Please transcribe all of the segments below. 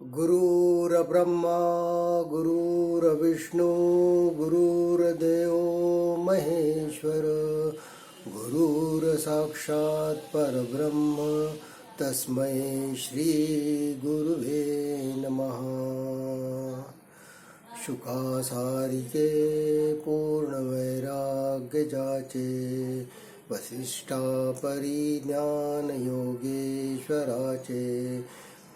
गुरुर्ब्रह्मा गुरुर्विष्णू गुरुर्देव महेश्वर गुरुर्साक्षात् परब्रह्म तस्मै श्री गुरुवे नमः. शुकासारिके पूर्णवैराग्य जाचे वसिष्ठा परिज्ञान योगेश्वराचे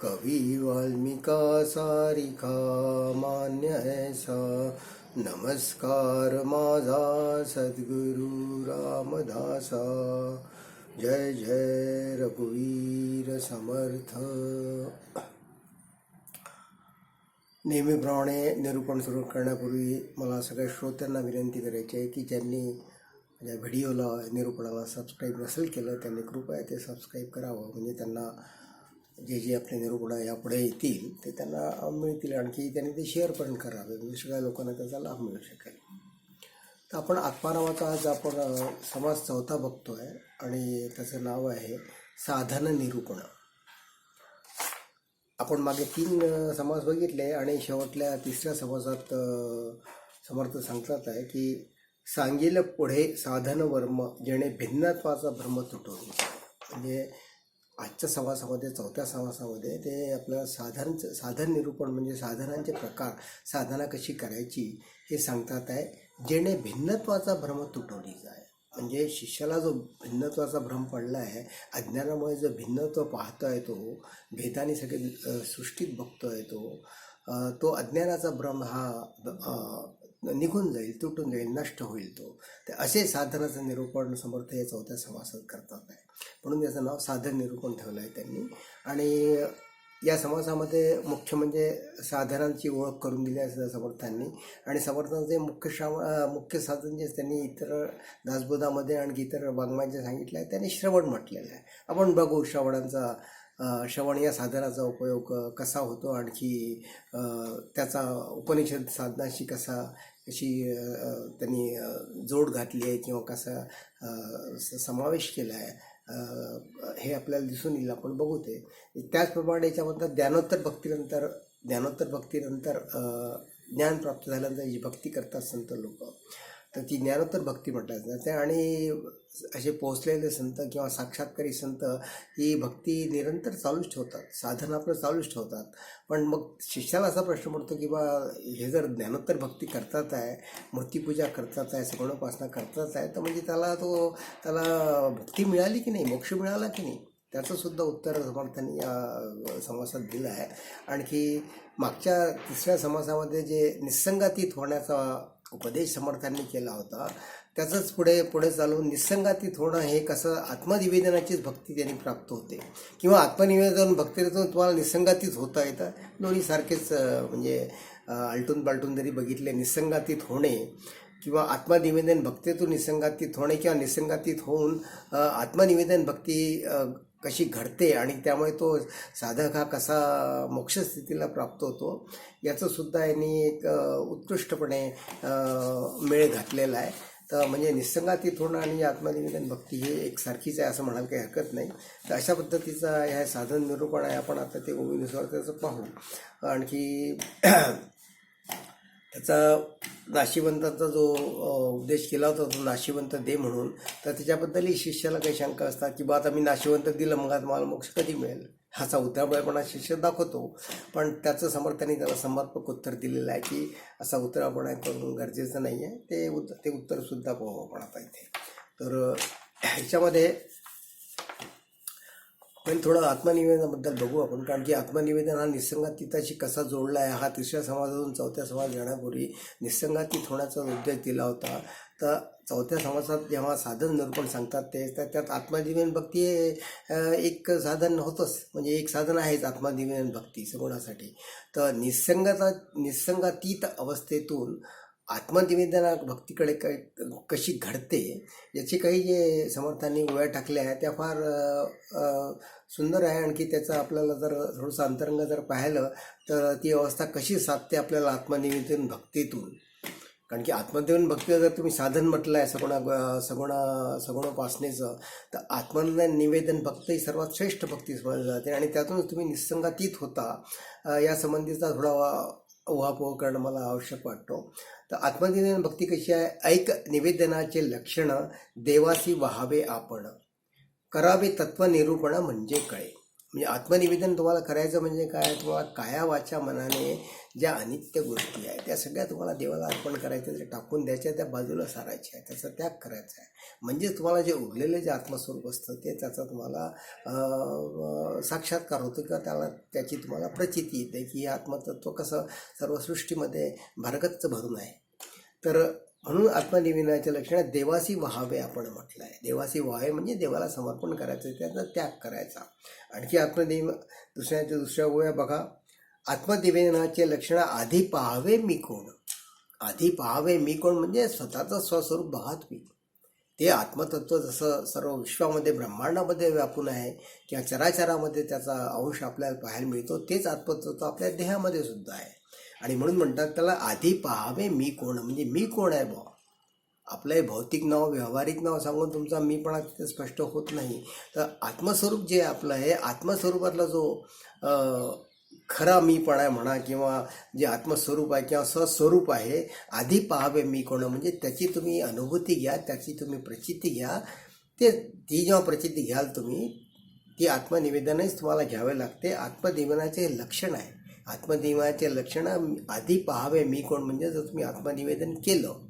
कवी वाल्मिका सारिका मान्य ऐसा नमस्कार माझा सद्गुरु रामदासा. जय जय रघुवीर समर्थ. नेहमीप्रमाणे निरूपण सुरू करण्यापूर्वी मला सगळ्या श्रोत्यांना विनंती करायची आहे की ज्यांनी माझ्या व्हिडिओला निरूपणाला सबस्क्राईब नसेल केलं त्यांनी कृपया ते सबस्क्राईब करावं, म्हणजे त्यांना जे जे आपले निरूपणं यापुढे येतील ते त्यांना मिळतील. आणखी त्यांनी ते शेअर पण करावे, म्हणजे सगळ्या लोकांना त्याचा लाभ मिळू शकेल. तर आपण आत्मा नावाचा आज आपण समास चौथा बघतो आहे आणि त्याचं नाव आहे साधन निरूपण. आपण मागे 3 समास बघितले आणि शेवटल्या 3ऱ्या समासात समर्थ सांगतात आहे की सांगेल पुढे साधन वर्म जेणे भिन्नत्वाचा भ्रम तुटवली. म्हणजे आजच्या समासामध्ये 4थ्या समासामध्ये ते आपल्याला साधन निरूपण म्हणजे साधनांचे प्रकार, साधना कशी करायची हे सांगतात आहे, जेणे भिन्नत्वाचा भ्रम तुटवली जाय. म्हणजे शिष्याला जो भिन्नत्वाचा भ्रम पडला आहे, अज्ञानामुळे जो भिन्नत्व पाहतो आहे, तो भेदाने सगळे सृष्टीत बघतो आहे, तो अज्ञानाचा भ्रम हा निघून जाईल, तुटून जाईल, नष्ट होईल तो. तर असे साधनाचं निरूपण समर्थ या 4थ्या समासात करतात आहे, म्हणून याचं नाव साधन निरूपण ठेवलं आहे त्यांनी. आणि या समासामध्ये मुख्य म्हणजे साधनांची ओळख करून दिली आहे समर्थांनी. आणि समर्थांचे मुख्य साधन जे त्यांनी इतर दासबोधामध्ये आणि इतर वाङ्मयाचे सांगितलं आहे त्यांनी श्रवण म्हटलेलं आहे. आपण बघू श्रवण या साधनाचा उपयोग कसा होतो, आणखी त्याचा उपनिषद साधनाशी कशी त्यांनी जोड घातली आहे किंवा कसा समावेश केला आहे हे आपल्याला दिसून येईल. आपण बघू ते. त्याचप्रमाणे याच्यामध्ये ज्ञानोत्तर भक्तीनंतर ज्ञान प्राप्त झाल्यानंतर जी भक्ती करतात संत लोक, तर ती ज्ञानोत्तर भक्ती म्हटल्या जाते. आणि असे पोचलेले संत किंवा साक्षात्कारी संत ही भक्ती निरंतर चालूच ठेवतात, साधन आपलं चालूच ठेवतात. पण मग शिष्याला असा प्रश्न पडतो की बा हे जर ज्ञानोत्तर भक्ती करतात आहे, मूर्तीपूजा करतात आहे, सगुणोपासना करतात आहे, तर म्हणजे त्याला भक्ती मिळाली की नाही, मोक्ष मिळाला की नाही, त्याचंसुद्धा उत्तर समर्थांनी या समासात दिलं आहे. आणखी मागच्या 3ऱ्या समासामध्ये जे निस्संगातीत होण्याचा उपदेश समर्थांनी केला होता, त्याचंच पुढे चालून निस्संगातीत होणं हे कसं आत्मनिवेदनाचीच भक्ती त्यांनी प्राप्त होते, किंवा आत्मनिवेदन भक्तीतून तुम्हाला निस्संगातीत होता येतं. दोन्ही सारखेच, म्हणजे आलटून पालटून जरी बघितले, निस्संगातीत होणे किंवा आत्मनिवेदन भक्तीतून निस्संगातीत होणे किंवा निस्संगातीत होऊन आत्मनिवेदन भक्ती कशी घडते आणि त्यामुळे तो साधक हा कसा मोक्षस्थितीला प्राप्त होतो, याचंसुद्धा यांनी एक उत्कृष्टपणे मेळ घातलेला आहे. तर म्हणजे निस्संगातीत होणं आणि आत्मनिवेदन भक्ती हे एकसारखीच आहे असं म्हणायला काही हरकत नाही. तर अशा पद्धतीचा ह्या साधन निरूपण आहे. आपण आता ते ओवीनुसार त्याचं पाहू. आणखी त्याचा नाशिवंतांचा जो उपदेश केला होता, तो नाशिवंत दे म्हणून, तर त्याच्याबद्दलही शिष्याला काही शंका असतात की बा आता मी नाशिवंत दिलं, मग आता मला मोक्ष कधी मिळेल, ह्याचा उतराबळपणा शिष्य दाखवतो. पण त्याचं समर्थांनी त्याला समर्पक उत्तर दिलेलं आहे की असा उतराबळा करणं गरजेचं नाही आहे. ते उत्तरसुद्धा पाहू आपण आता इथे. तर ह्याच्यामध्ये पण थोडं आत्मनिवेदनाबद्दल बघू आपण, कारण की आत्मनिवेदन हा निस्संगातीताशी कसा जोडला आहे हा 3ऱ्या समासातून 4थ्या समास जाण्यापूर्वी निस्संगातीत होण्याचा उद्देश दिला होता. तर 4थ्या समासात जेव्हा साधन निरूपण सांगतात तर त्यात आत्मनिवेदन भक्ती हे एक साधन होतंच, म्हणजे एक साधन आहेच आत्मनिवेदन भक्ती सगुणासाठी. तर निस्संगातीत अवस्थेतून आत्मनिवेदना भक्तीकडे कशी घडते याची काही जे समर्थांनी ओव्या टाकल्या आहेत त्या फार सुंदर आहे. आणखी त्याचं आपल्याला जर थोडंसं अंतरंग जर पाहिलं तर ती अवस्था कशी साधते आपल्याला आत्मनिवेदन भक्तीतून, कारण की आत्मनिवेदन भक्तीचं जर तुम्ही साधन म्हटलं आहे सगुणोपासनेचं, तर आत्मनिवेदन भक्ती ही सर्वात श्रेष्ठ भक्ती समजली जाते आणि त्यातूनच तुम्ही निसंगातीत होता या संबंधीचा थोडा उहापोह करणं मला आवश्यक वाटतो. तर आत्मनिवेदन भक्ती कशी आहे? ऐक निवेदनाचे लक्षण देवासी वहावे आपण, करावे तत्वनिरूपण म्हणजे कळे. म्हणजे आत्मनिवेदन तुम्हाला करायचं म्हणजे काय? तुम्हाला काया वाचा मनाने ज्या अनित्य गोष्टी आहेत त्या सगळ्या तुम्हाला देवाला अर्पण करायच्या, ते टाकून द्यायच्या, त्या बाजूला सारायच्या आहे, त्याचा त्याग करायचा आहे. म्हणजे तुम्हाला जे उरलेलं जे आत्मस्वरूप असतं ते त्याचा तुम्हाला साक्षात्कार होतो किंवा त्याची तुम्हाला प्रचिती येते की हे आत्मतत्व कसं सर्व सृष्टीमध्ये भरगच्च भरून आहे. तर म्हणून आत्मनिवेदनाच्या लक्षणात देवासी वहावे आपण म्हटलं आहे. देवासी वहावे म्हणजे देवाला समर्पण करायचं, त्याचा त्याग करायचा. आणखी दुसऱ्या ओव्या बघा. आत्मनिवेदनाचे लक्षण आधी पाहावे मी कोण. आधी पाहावे मी कोण म्हणजे स्वतःचं स्वस्वरूप बघा तुम्ही. ते आत्मतत्व जसं सर्व विश्वामध्ये ब्रह्मांडामध्ये व्यापून आहे किंवा चराचरामध्ये त्याचा अंश आपल्याला पाहायला मिळतो, तेच आत्मतत्व आपल्या देहामध्ये सुद्धा आहे. आणि म्हणून म्हणतात त्याला आधी पाहावे मी कोण. म्हणजे मी कोण आहे बुवा. आपलं हे भौतिक नाव व्यावहारिक नाव सांगून तुमचा मीपणा तिथे स्पष्ट होत नाही. तर आत्मस्वरूप जे आपलं आहे, आत्मस्वरूपातला जो खरा मीपणा आहे म्हणा किंवा जे आत्मस्वरूप आहे किंवा स्वस्वरूप आहे, आधी पाहावे मी कोण म्हणजे त्याची तुम्ही अनुभूती घ्या, त्याची तुम्ही प्रचिती घ्या. ती जेव्हा प्रचिती घ्याल तुम्ही, ती आत्मनिवेदनच तुम्हाला घ्यावे लागते. आत्मनिवेदनाचे हे लक्षण आहे. आत्मनिवेदनाचे लक्षण आधी पाहावे मी कोण म्हणजे जर तुम्ही आत्मनिवेदन केलं,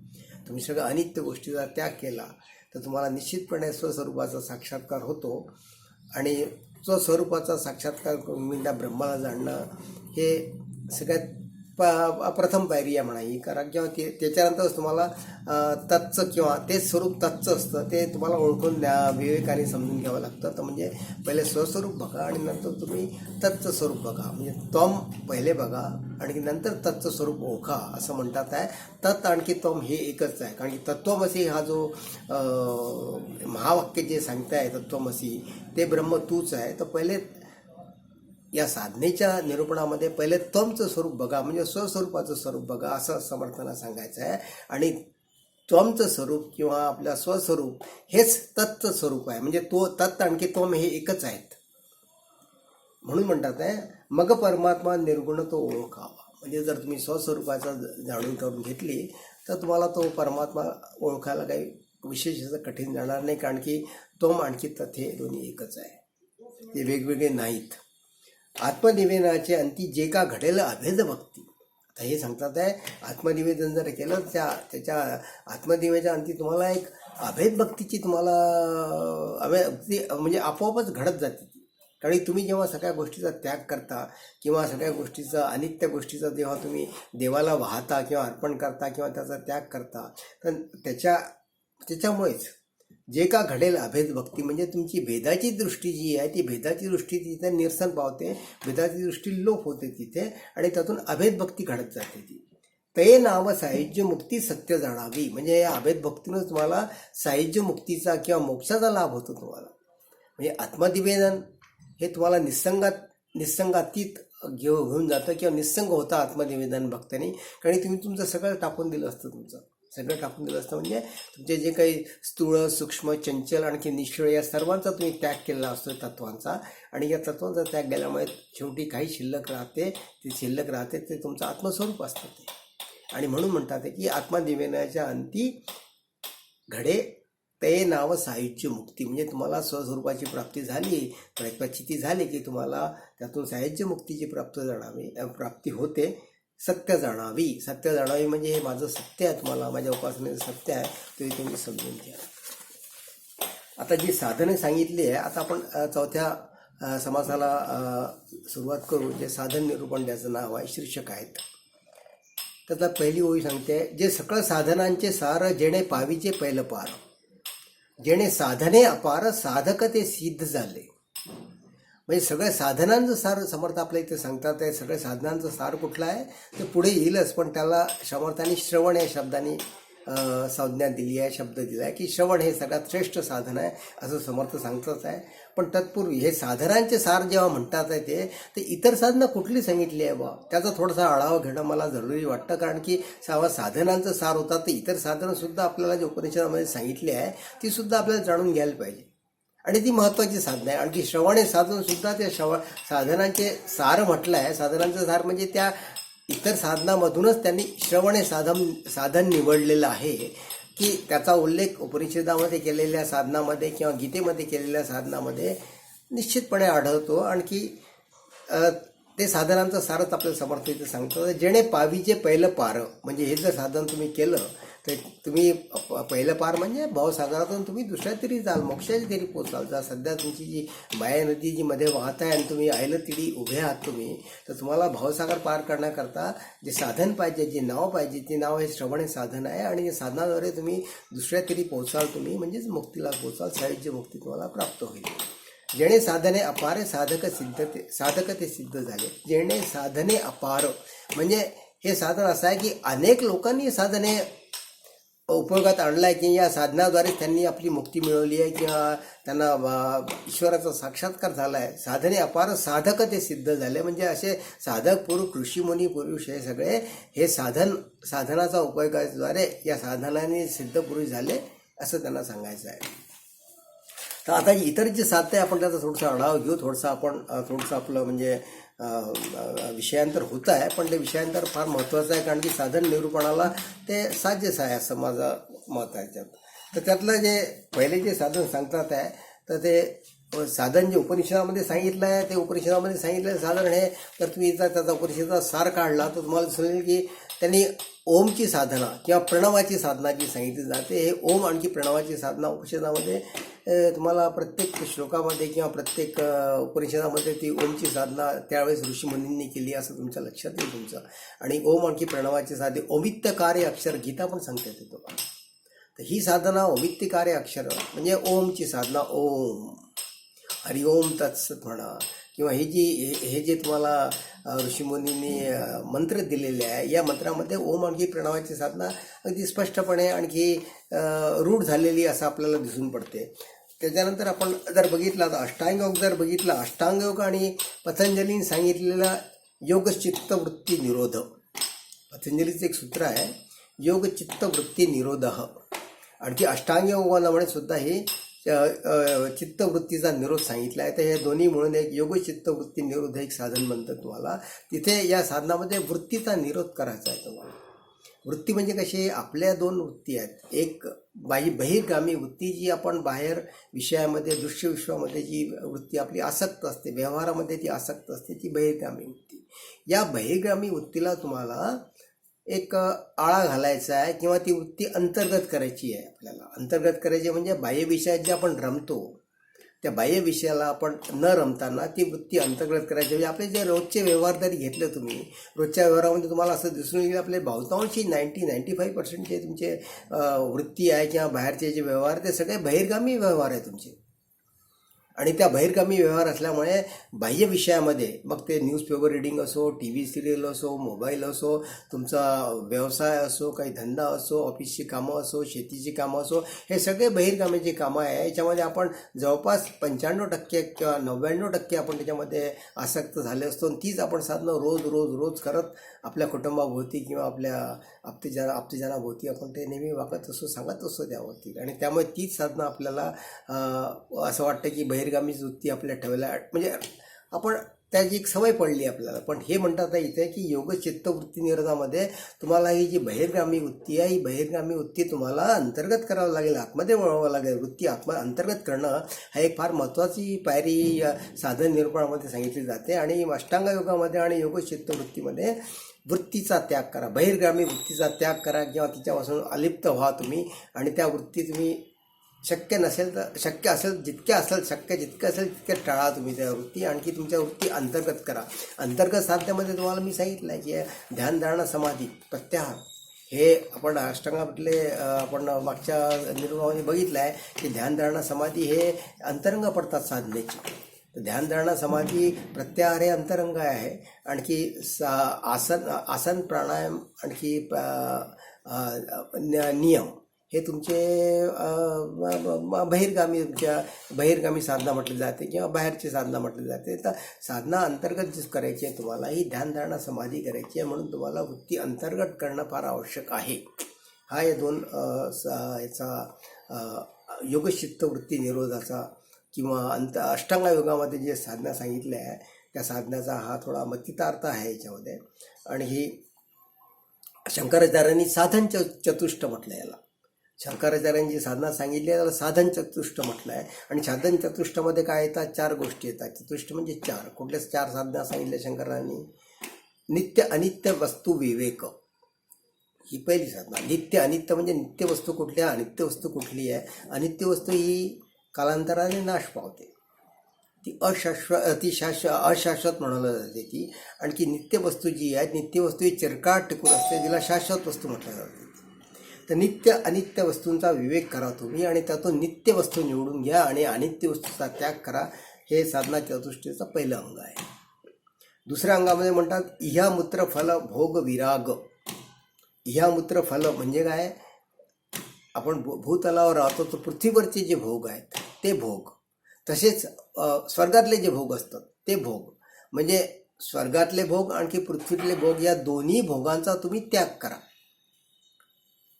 तुम्ही सगळं अनित्य गोष्टीचा त्याग केला, तर तुम्हाला निश्चितपणे स्वस्वरूपाचा साक्षात्कार होतो. आणि स्वस्वरूपाचा साक्षात्कार करून त्या ब्रह्माला जाणणं हे सगळ्यात प्रथम पायरी आहे म्हणा ही. कारण किंवा त्याच्यानंतरच तुम्हाला तत्चं किंवा ते स्वरूप तत्चं असतं ते तुम्हाला ओळखून विवेकाने समजून घ्यावं लागतं. तर म्हणजे पहिले स्वस्वरूप बघा आणि नंतर तुम्ही तत्चं स्वरूप बघा. म्हणजे त्वम पहिले बघा आणि नंतर तत्चं स्वरूप ओळखा असं म्हणतात आहे. तत् आणखी त्वम हे एकच आहे. कारण की तत्त्वमसी हा जो महावाक्य जे सांगताय तत्त्वमसी ते ब्रह्म तूच आहे. तर पहिले या साधनेच्या निरूपणामध्ये पहिले त्वमचं स्वरूप बघा म्हणजे स्वस्वरूपाचं स्वरूप बघा असं समर्थांना सांगायचं आहे. आणि त्वमचं स्वरूप किंवा आपलं स्वस्वरूप हेच तत्चं स्वरूप आहे. म्हणजे तो तत् आणखी त्वम हे एकच आहेत. म्हणून म्हणतात आहे मग परमात्मा निर्गुण तो ओळखावा. म्हणजे जर तुम्ही स्वस्वरूपाचं जाणून करून घेतली तर तुम्हाला तो परमात्मा ओळखायला काही विशेष असं कठीण जाणार नाही. कारण की त्वम आणखी तत् हे दोन्ही एकच आहे, ते वेगवेगळे नाहीत. आत्मनिवेदनाचे अंती जे का घडेल अभेद भक्ती. आता हे सांगतात आहे आत्मनिवेदन जर केलं त्याच्या आत्मनिवेदनाच्या अंती तुम्हाला एक अभेद भक्तीची तुम्हाला म्हणजे आपोआपच घडत जाते ती. कारण तुम्ही जेव्हा सगळ्या गोष्टीचा त्याग करता किंवा सगळ्या गोष्टीचा अनित्य गोष्टीचा जेव्हा तुम्ही देवाला वाहता किंवा अर्पण करता किंवा त्याचा त्याग करता, तर त्याच्यामुळेच जे का घडेल अभेद भक्ती म्हणजे तुमची भेदाची दृष्टी जी आहे ती भेदाची दृष्टी तिथे निरसन पावते, भेदाची दृष्टी लोप होते तिथे आणि त्यातून अभेद भक्ती घडत जाते ती. ते नाव साहित्य मुक्ती सत्य जाणावी. म्हणजे या अभेद भक्तीनंच तुम्हाला साहित्य मुक्तीचा किंवा मोक्षाचा लाभ होतो तुम्हाला. म्हणजे आत्मनिवेदन हे तुम्हाला निसंगातीत घेऊन जातं किंवा निसंग होतं आत्मनिवेदन भक्तांनी. कारण तुम्ही तुमचं सगळं टाकून दिलं असतं, सगळं टाकून दिलं असतं. म्हणजे तुमचे जे काही स्थूळ सूक्ष्म चंचल आणखी निष्क्रिय या सर्वांचा तुम्ही त्याग केलेला असतो तत्वांचा. आणि या तत्वांचा त्याग केल्यामुळे शेवटी काही शिल्लक राहते, ते तुमचं आत्मस्वरूप असतं ते. आणि म्हणून म्हणतात की आत्मनिवेदनाच्या अंती घडे ते नाव साहित्य मुक्ती. म्हणजे तुम्हाला स्वस्वरूपाची प्राप्ती झाली, प्रचिती झाली की तुम्हाला त्यातून साहित्य मुक्तीची प्राप्ती होते. सत्य जाणावी म्हणजे हे माझं सत्य आहे, तुम्हाला माझ्या उपासनेचं सत्य आहे, ते तुम्ही समजून घ्या. आता जी साधने सांगितली आहे, आता आपण चौथ्या समासाला सुरुवात करू. जे साधन निरूपण त्याचं नाव आहे, शीर्षक आहेत. त्यातला पहिली ओळी सांगते, जे सकळ साधनांचे सार जेणे पावीचे पहिलं पार, जेणे साधने अपार साधक ते सिद्ध झाले. म्हणजे सगळ्या साधनांचं सार समर्थ आपल्या इथे सांगतात आहे. सगळ्या साधनांचं सार कुठलं आहे ते पुढे येईलच, पण त्याला समर्थांनी श्रवण या शब्दाने संज्ञा दिली आहे, शब्द दिला आहे की श्रवण हे सगळ्यात श्रेष्ठ साधन आहे असं समर्थ सांगतच आहे. पण तत्पूर्वी हे साधनांचे सार जेव्हा म्हणतात आहे ते इतर साधनं कुठली सांगितली आहे बा, त्याचा थोडासा आढावा घेणं मला जरुरी वाटतं. कारण की साधनांचं सार होतात तर इतर साधनंसुद्धा आपल्याला जे उपनिषदामध्ये सांगितली आहे तीसुद्धा आपल्याला जाणून घ्यायला पाहिजे आणि ती महत्त्वाची साधनं आहे. आणखी श्रवण हे साधनसुद्धा ते साधनांचे सार म्हटलं आहे. साधनांचं सार म्हणजे त्या इतर साधनामधूनच त्यांनी श्रवण हे साधन निवडलेलं आहे की त्याचा उल्लेख उपनिषदामध्ये केलेल्या साधनामध्ये किंवा गीतेमध्ये केलेल्या साधनामध्ये निश्चितपणे आढळतो. आणखी ते साधनांचं सारच आपल्याला समर्थ इथे सांगतो. जेणे पावीचे पहिलं पार, म्हणजे हे जर साधन तुम्ही केलं तर तुम्ही पहिलं पार म्हणजे भावसागरातून तुम्ही दुसऱ्या तरी जाल, मोक्षाच्या तरी पोचाल. जर सध्या तुमची जी माया नदी जी मध्ये वाहत आहे आणि तुम्ही आयलं तिडी उभे आहात तुम्ही, तर तुम्हाला भावसागर पार करण्याकरता जे साधन पाहिजे, जे नाव पाहिजे, ते नाव हे श्रवण हे साधन आहे. आणि या साधनाद्वारे तुम्ही दुसऱ्या तरी पोचाल तुम्ही, म्हणजेच मुक्तीला पोचाल, सायुज्य मुक्ती तुम्हाला प्राप्त होईल. जेणे साधने अपार साधक ते सिद्ध झाले. जेणे साधने अपार म्हणजे हे साधन असं आहे की अनेक लोकांनी साधने उपयोगात आणला आहे की या साधनाद्वारे त्यांनी आपली मुक्ती मिळवली आहे किंवा त्यांना ईश्वराचा साक्षात्कार झाला आहे. साधने अपार साधक ते सिद्ध झाले म्हणजे असे साधक पुरुष, ऋषीमुनी पुरुष हे सगळे हे साधनाचा उपयोगाद्वारे या साधनाने सिद्ध पुरुष झाले असं त्यांना सांगायचं आहे. तर आता इतर जे साध्य आहे आपण त्याचा थोडासा आढावा घेऊ. थोडंसं आपलं म्हणजे विषयांतर होतं आहे, पण ते विषयांतर फार महत्त्वाचं आहे कारण की साधन निरूपणाला ते साध्यच आहे असं माझं मत आहे त्यात. तर त्यातलं जे पहिले जे साधन सांगतात आहे तर ते साधन जे उपनिषदामध्ये सांगितलं आहे ते उपनिषदामध्ये सांगितलेलं साधन हे, तर तुम्ही जर त्याचा उपनिषदाचा सार काढला तर तुम्हाला दिसेल की त्यांनी ओमची साधना किंवा प्रणवाची साधना जी सांगितली जाते, हे ओम आणखी प्रणवाची साधना उपनिषदामध्ये तुम्हाला प्रत्येक श्लोकामध्ये किंवा प्रत्येक उपनिषदामध्ये ती ओमची साधना त्यावेळेस ऋषीमुनींनी केली असं तुमच्या लक्षात येईल तुमचं. आणि ओम आणखी प्रणवाची साधने ओमित्यकार्य अक्षर गीता पण सांगते ते तुम्हाला. तर ही साधना ओमित्यकार्य अक्षर म्हणजे ओमची साधना, ओम हरिओम तत्सत म्हणा किंवा हे जे तुम्हाला ऋषीमुनींनी मंत्र दिलेले आहे या मंत्रामध्ये ओम आणखी प्रणवाची साधना अगदी स्पष्टपणे आणखी रूढ झालेली असं आपल्याला दिसून पडते. त्याच्यानंतर आपण जर बघितला तर अष्टांगयोग जर बघितला, अष्टांगयोग आणि पतंजलीने सांगितलेला योग चित्त वृत्ती निरोध, पतंजलीचं एक सूत्र आहे योग चित्त वृत्ती निरोध. आणखी अष्टांगयोगामध्ये सुद्धा हे चित्तवृत्तीचा निरोध सांगितला आहे. तर हे दोन्ही म्हणून एक योग चित्तवृत्ती निरोध एक साधन म्हणतात तुम्हाला. तिथे या साधनामध्ये वृत्तीचा निरोध करायचा आहे तुम्हाला. वृत्ती म्हणजे कशी, आपल्या दोन वृत्ती आहेत. एक बहिर्गामी वृत्ती जी आपण बाहेर विषयामध्ये दृश्य विश्वामध्ये जी वृत्ती आपली आसक्त असते, व्यवहारामध्ये ती आसक्त असते, ती बहिर्गामी वृत्ती. या बहिर्गामी वृत्तीला तुम्हाला एक आळा घालायचा आहे किंवा ती वृत्ती अंतर्गत करायची आहे. आपल्याला अंतर्गत करायची म्हणजे बाह्य विषयात जे आपण रमतो त्या बाह्य विषयाला आपण न रमताना ती वृत्ती अंतर्गत करायची. म्हणजे आपले जे रोजचे व्यवहार जरी घेतले तुम्ही, रोजच्या व्यवहारामध्ये तुम्हाला असं दिसून येईल आपले बहुतांशी 95% जे तुमचे वृत्ती आहे किंवा बाहेरचे जे व्यवहार ते सगळे बहिर्गामी व्यवहार आहे तुमचे. आणि त्या बहिर्गामी व्यवहार असल्यामुळे बाह्य विषयामध्ये मग ते न्यूजपेपर रिडिंग असो, टी व्ही सिरियल असो, मोबाईल असो, तुमचा व्यवसाय असो, काही धंदा असो, ऑफिसची कामं असो, शेतीची कामं असो, हे सगळे बहिर्गामीची कामं आहे. याच्यामध्ये आपण जवळपास 95% किंवा 99% आपण त्याच्यामध्ये आसक्त झाले असतो. आणि तीच आपण साधनं रोज करत आपल्या कुटुंबाभोवती किंवा आपल्या आप्तजनाभोवती आपण ते नेहमी वागत असतो, सांगत असतो त्यावरती. आणि त्यामुळे तीच साधनं आपल्याला असं वाटतं की बहिर्गामीच वृत्ती आपल्या ठेवायला, म्हणजे आपण त्याची एक सवय पडली आपल्याला. पण हे म्हणतात इथे की योग चित्तवृत्ती निरोधामध्ये तुम्हाला ही जी बहिर्गामी वृत्ती आहे, ही बहिर्गामी वृत्ती तुम्हाला अंतर्गत करावं लागेल, आतमध्ये वळवावं लागेल. वृत्ती अंतर्गत करणं हा एक फार महत्त्वाची पायरी साधन निरूपणामध्ये सांगितली जाते. आणि अष्टांग योगामध्ये आणि योग चित्तवृत्तीमध्ये वृत्तीचा त्याग करा, बहिर्गामी वृत्तीचा त्याग करा किंवा तिच्यापासून अलिप्त व्हा तुम्ही. आणि त्या वृत्ती तुम्ही शक्य असेल जितके असेल तितके टाळा तुम्ही त्या वृत्ती. आणखी तुमच्या वृत्ती अंतर्गत करा. अंतर्गत साधण्यामध्ये तुम्हाला मी सांगितलं आहे की ध्यान, धारणा, समाधी, प्रत्याहार हे आपण अष्टांगातले आपण मागच्या निर्माणामध्ये बघितलं आहे की ध्यान, धारणा, समाधी हे अंतरंग पडतात साधनेची. तर ध्यान, धारणा, समाधी, प्रत्याहार हे अंतरंग आहे. आणखी आसन प्राणायाम, आणखी नियम हे तुमचे बहिर्गामी साधना म्हटली जाते किंवा बाहेरची साधना म्हटली जाते. तर साधना अंतर्गत जी करायची आहे तुम्हाला, ही ध्यानधारणा समाधी करायची आहे, म्हणून तुम्हाला वृत्ती अंतर्गत करणं फार आवश्यक आहे. हा या दोन याचा योगचित्त वृत्ती निरोधाचा किंवा अष्टांग योगामध्ये जे साधना सांगितले आहे त्या साधनाचा हा थोडा मतितार्थ आहे याच्यामध्ये. आणि ही शंकराचार्यांनी साधन चतुष्ट म्हटलं याला. शंकराचार्यांनी जी साधना सांगितली आहे त्याला साधन चतुष्ट म्हटलं आहे. आणि साधन चतुष्टमध्ये काय येतात? 4 गोष्टी येतात. चतुष्ट म्हणजे 4. कुठल्या 4 साधना सांगितल्या शंकरांनी? नित्य अनित्य वस्तू विवेक, ही पहिली साधना. नित्य अनित्य म्हणजे नित्य वस्तू कुठल्या, अनित्य वस्तू कुठली आहे? अनित्य वस्तू ही कालांतराने नाश पावते, ती अशाश्वत म्हणायला जाते ती. आणखी नित्य वस्तू जी आहे, नित्य वस्तू ही चिरकाट टिकून असते, तिला शाश्वत वस्तू म्हटलं जाते. तर नित्य अनित्य वस्तूंचा विवेक करा तुम्ही आणि त्यातून नित्य वस्तू निवडून घ्या आणि अनित्य वस्तूचा त्याग करा. हे साधना चतुष्टयचं पहिलं अंग आहे. दुसऱ्या अंगामध्ये म्हणतात इहामूत्र फल भोग विराग. इहामूत्र फल म्हणजे काय? आपण भूतलावर राहतो तर पृथ्वीवरचे जे भोग आहेत ते भोग, तसेच स्वर्गातले जे भोग असतात ते भोग, म्हणजे स्वर्गातले भोग आणखी पृथ्वीतले भोग या दोन्ही भोगांचा तुम्ही त्याग करा.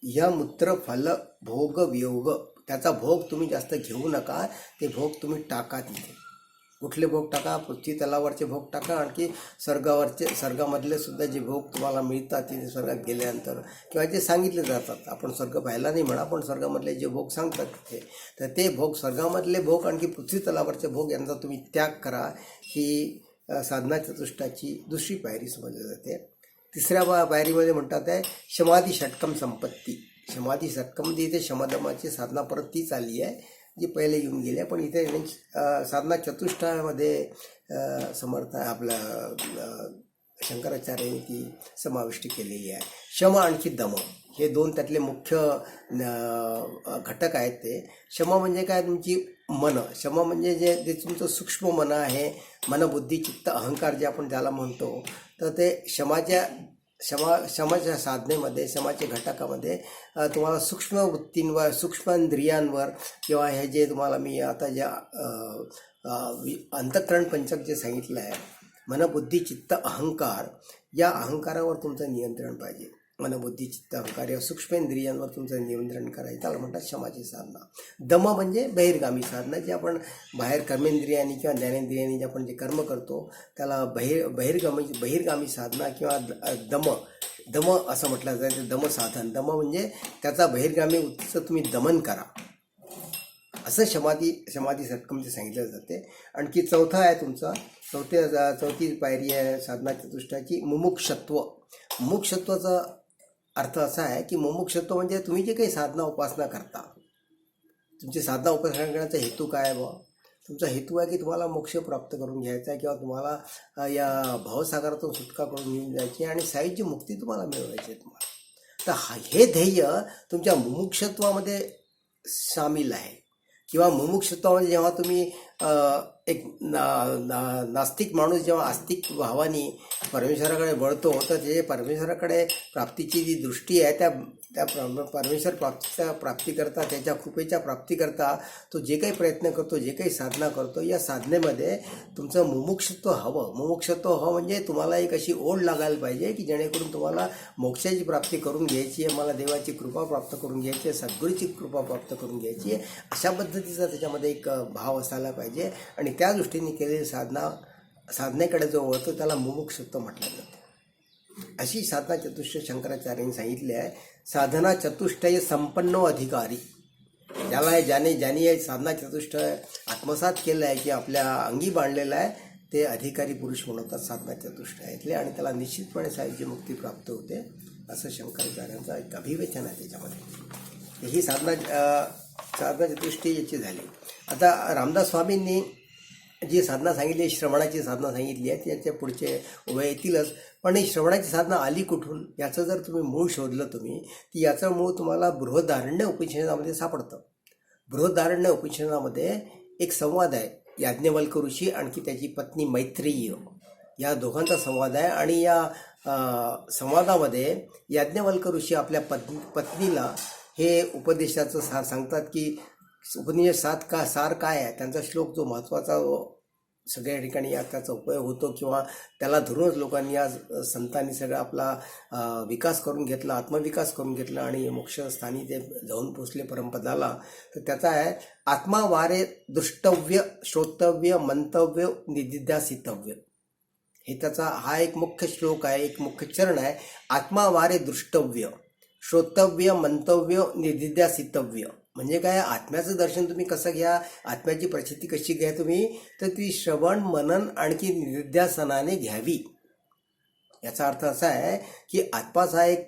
इहामूत्र फल भोग वियोग, त्याचा भोग तुम्ही जास्त घेऊ नका, ते भोग तुम्ही टाका. तिथे कुठले भोग टाका? पृथ्वी तलावरचे भोग टाका, आणखी स्वर्गामधले सुद्धा जे भोग तुम्हाला मिळतात तिथे स्वर्गात गेल्यानंतर किंवा जे सांगितले जातात. आपण स्वर्ग पाहायला नाही म्हणा, पण स्वर्गामधले जे भोग सांगतात तिथे, तर ते भोग, स्वर्गामधले भोग आणखी पृथ्वी तलावरचे भोग यांचा तुम्ही त्याग करा. ही साधना चतुष्टाची दुसरी पायरी समजली जाते. तिसऱ्या पायरीमध्ये म्हणतात आहे समाधी षटकम संपत्ती. समाधी षटकम म्हणजे इथे शमदमाची साधना परत तीच आली आहे जी पहिले येऊन गेली आहे, पण इथे साधना चतुष्टामध्ये समर्थ आपल्या शंकराचार्यांनी ती समाविष्टी केलेली आहे. शम आणखी दम हे दोन त्यातले मुख्य घटक आहेत. ते शम म्हणजे काय? तुमची मन. शम म्हणजे जे तुमचं सूक्ष्म मन आहे, मन बुद्धी चित्त अहंकार जे आपण त्याला म्हणतो, तर ते क्षमाच्या साधनेमध्ये, क्षमाच्या घटकामध्ये तुम्हाला सूक्ष्म वृत्तींवर, सूक्ष्म इंद्रियांवर किंवा हे जे तुम्हाला मी आता ज्या अंतःकरण पंचक जे सांगितलं आहे, मनबुद्धी चित्त अहंकार, या अहंकारावर तुमचं नियंत्रण पाहिजे. मनबुद्धी चित्त अहंकार या सूक्ष्मेंद्रियांवर तुमचं नियंत्रण करायचं, त्याला म्हणतात क्षमाची साधना. दम म्हणजे बहिर्गामी साधना, जे आपण बाहेर कर्मेंद्रियांनी किंवा ज्ञानेंद्रियांनी जे आपण जे कर्म करतो त्याला बहिर्गामी साधना किंवा दम असं म्हटलं जातं. दम साधन, दम म्हणजे त्याचा बहिर्गामी वृत्तीचं तुम्ही दमन करा, असं समाधी षटकमध्ये सांगितलं जाते. आणखी चौथा आहे तुमचा, चौथी पायरी आहे साधना चतुष्टाची मुमुक्षत्व. मुमुक्षत्वाचा अर्थ असा आहे की मुमुक्षत्व म्हणजे तुम्ही जे काही साधना उपासना करता, तुमची साधना उपासना करण्याचा हेतू काय आहे बा? तुमचा हेतू आहे की तुम्हाला मोक्ष प्राप्त करून घ्यायचा आहे किंवा तुम्हाला या भावसागरातून सुटका करून घेऊन जायची आणि सायुज्य मुक्ती तुम्हाला मिळवायची आहे तुम्हाला. तर हे ध्येय तुमच्या मुमुक्षत्वामध्ये सामील आहे. किंवा मुमुक्षत्वामध्ये जेव्हा तुम्ही एक नास्तिक माणूस जेव्हा आस्तिक भावाने परमेश्वराकडे वळतो, तर जे परमेश्वराकडे प्राप्तीची जी दृष्टी आहे त्या परमेश्वर प्राप्तीकरता, त्याच्या कृपेच्या प्राप्तीकरता तो जे काही प्रयत्न करतो, जे काही साधना करतो, या साधनेमध्ये तुमचं मुमुक्षत्व हवं. मुमुक्षत्व हवं म्हणजे तुम्हाला एक अशी ओढ लागायला पाहिजे की जेणेकरून तुम्हाला मोक्षाची प्राप्ती करून घ्यायची आहे, मला देवाची कृपा प्राप्त करून घ्यायची आहे, सद्गुरूची कृपा प्राप्त करून घ्यायची आहे, अशा पद्धतीचा त्याच्यामध्ये एक भाव असायला पाहिजे. आणि त्या दृष्टीने केलेली साधनेकडे जो वळतो त्याला मुमुक्षत्व म्हटलं जातं. अशी साधना चतुष्टय शंकराचार्यांनी सांगितली आहे. साधना चतुष्टय संपन्नो अधिकारी, ज्याने हे साधना चतुष्टय आत्मसात केलं आहे की आपल्या अंगी बांधलेलं आहे, ते अधिकारी पुरुष म्हणतात साधना चतुष्टयातले, आणि त्याला निश्चितपणे सायुज्य मुक्ती प्राप्त होते, असं शंकराचार्यांचं एक अभिवचन आहे त्याच्यामध्ये. ही साधना चतुष्टय याची झाली. आता रामदास स्वामींनी जी साधना सांगितली, श्रवणाची साधना सांगितली आहे, त्याच्या पुढचे उभे येतीलच. पण ही श्रवणाची साधना आली कुठून, याचं जर तुम्ही मूळ शोधलं तुम्ही, की याचं मूळ तुम्हाला बृहदारण्य उपनिषदामध्ये सापडतं. बृहदारण्य उपनिषदामध्ये एक संवाद आहे याज्ञवल्क्य ऋषी आणखी त्याची पत्नी मैत्रेयी, या दोघांचा संवाद आहे. आणि या संवादामध्ये याज्ञवल्क ऋषी आपल्या पत्नीला हे उपदेशाचं सांगतात की उपनिषद सार काय आहे, त्यांचा श्लोक जो महत्त्वाचा सगळ्या ठिकाणी त्याचा उपयोग होतो किंवा त्याला धरूनच लोकांनी आज संतांनी सगळा आपला विकास करून घेतला, आत्मविकास करून घेतला आणि मोक्षस्थानी ते जाऊन पोचले परमपदाला. तर त्याचा आहे आत्मा वारे दृष्टव्य श्रोतव्य मंतव्य निदिध्यासितव्य. हे त्याचा हा एक मुख्य श्लोक आहे, एक मुख्य चरण आहे. आत्मा वारे दृष्टव्य श्रोतव्य मंतव्य निदिध्यासितव्य म्हणजे काय, आत्म्याचं दर्शन तुम्ही कसं घ्या, आत्म्याची प्रचिती कशी घ्या तुम्ही, तर ती श्रवण मनन आणखी निध्यासनाने घ्यावी. याचा अर्थ असा आहे की आत्माचा एक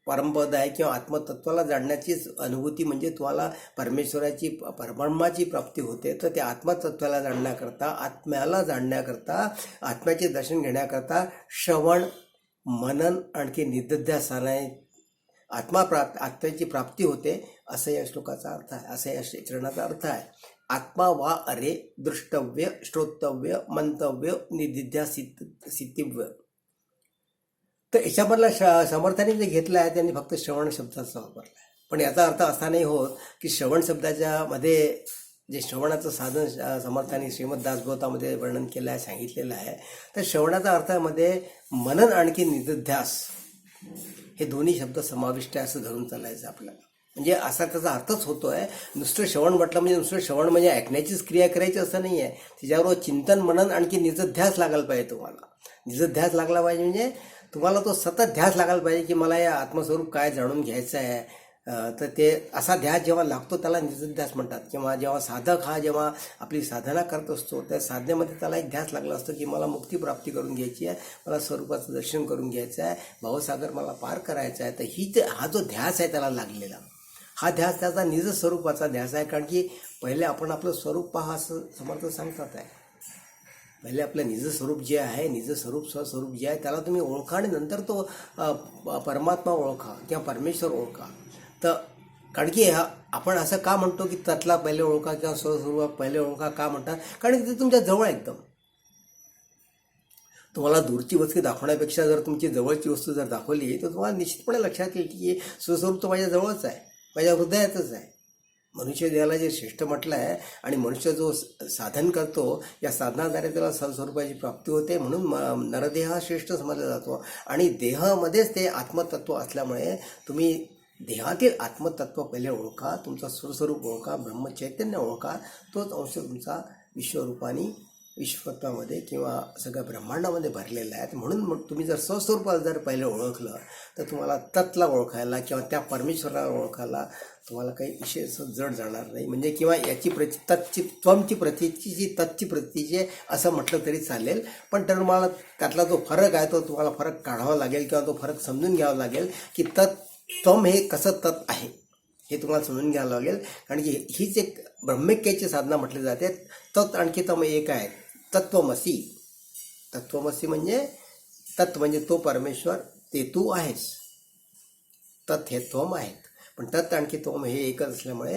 परमपद आहे किंवा आत्मतत्वाला जाणण्याचीच अनुभूती म्हणजे तुम्हाला परमेश्वराची परब्रह्माची प्राप्ती होते. तर त्या आत्मतत्वाला जाणण्याकरता, आत्म्याला जाणण्याकरता, आत्म्याचे दर्शन घेण्याकरता श्रवण मनन आणखी निध्यासनाने आत्म्याची प्राप्ती होते, असं या श्लोकाचा अर्थ आहे, असं या चरणाचा अर्थ आहे. आत्मा वा अरे दृष्टव्य श्रोतव्य मंतव्य निदिध्यासितव्य. तर याच्यामधला समर्थाने जे घेतलं आहे त्यांनी फक्त श्रवण शब्दाचा वापरला आहे. पण याचा अर्थ असा नाही होत की श्रवण शब्दाच्या मध्ये जे श्रवणाचं साधन समर्थाने श्रीमद दासबोधामध्ये वर्णन केलं आहे, सांगितलेलं आहे. तर श्रवणाचा अर्थामध्ये मनन आणखी निदिध्यास हे दोन्ही शब्द समाविष्ट आहे असं धरून चालायचं आपल्याला. म्हणजे असा त्याचा अर्थच होतो आहे. नुसतं श्रवण म्हटलं म्हणजे नुसतं श्रवण म्हणजे ऐकण्याचीच क्रिया करायची असं नाही आहे. त्याच्याबरोबर चिंतन मनन आणखी निजध्यास लागायला पाहिजे. तुम्हाला निजध्यास लागला पाहिजे म्हणजे तुम्हाला तो सतत ध्यास लागायला पाहिजे की मला या आत्मस्वरूप काय जाणून घ्यायचं आहे. तर ते असा ध्यास जेव्हा लागतो त्याला निजध्यास म्हणतात. किंवा जेव्हा साधक हा जेव्हा आपली साधना करत असतो त्या साधनेमध्ये त्याला एक ध्यास लागला असतो की मला मुक्तीप्राप्ती करून घ्यायची आहे, मला स्वरूपाचं दर्शन करून घ्यायचं आहे, भावसागर मला पार करायचा आहे. तर हा जो ध्यास आहे त्याला लागलेला हा ध्यास त्याचा निज स्वरूपाचा ध्यास आहे. कारण की पहिले आपण आपलं स्वरूप पहा असं समर्थ सांगतात आहे. पहिले आपलं निज स्वरूप जे आहे, निज स्वरूप स्वस्वरूप जे आहे त्याला तुम्ही ओळखा आणि नंतर तो परमात्मा ओळखा किंवा परमेश्वर ओळखा. तर कारण की आपण असं का म्हणतो की त्यातला पहिले ओळखा किंवा स्वस्वरूप पहिले ओळखा का म्हणतात, कारण की ते तुमच्या जवळ एकदम. तुम्हाला दूरची वस्तू दाखवण्यापेक्षा जर तुमची जवळची वस्तू जर दाखवली तर तुम्हाला निश्चितपणे लक्षात येईल की स्वस्वरूप तर माझ्या जवळच आहे, माझ्या हृदयातच आहे. मनुष्य देहाला जे श्रेष्ठ म्हटलं आहे आणि मनुष्य जो साधन करतो या साधनाद्वारे त्याला स्वस्वरूपाची प्राप्ती होते. म्हणून नरदेह हा श्रेष्ठ समजला जातो आणि देहामध्येच ते आत्मतत्व असल्यामुळे तुम्ही देहातील आत्मतत्व पहिले ओळखा, तुमचा स्वस्वरूप ओळखा, ब्रह्मचैतन्य ओळखा. तोच अंश तुमचा विश्वरूपाने विश्वत्वामध्ये किंवा सगळ्या ब्रह्मांडामध्ये भरलेला आहे. म्हणून मग तुम्ही जर स्वस्वरूपाला जर पहिले ओळखलं तर तुम्हाला तत्ला ओळखायला किंवा त्या परमेश्वराला ओळखायला तुम्हाला काही विशेष जड जाणार नाही. म्हणजे किंवा याची त्वमची प्रतीची तत्ची प्रतीची असं म्हटलं तरी चालेल. पण तर तुम्हाला त्यातला जो फरक आहे तो तुम्हाला फरक काढावा लागेल किंवा तो फरक समजून घ्यावा लागेल की त्वम हे कसं तत् आहे हे तुम्हाला समजून घ्यावं लागेल. कारण की हीच एक ब्रह्मैक्याची साधना म्हटली जाते. तत् आणखी तम एक आहे, तत्वमसी. तत्वमसी म्हणजे तत् म्हणजे तो परमेश्वर, ते तू आहेस. तत् हे त्वम आहेत, पण तत् आणखी त्वम हे एकच असल्यामुळे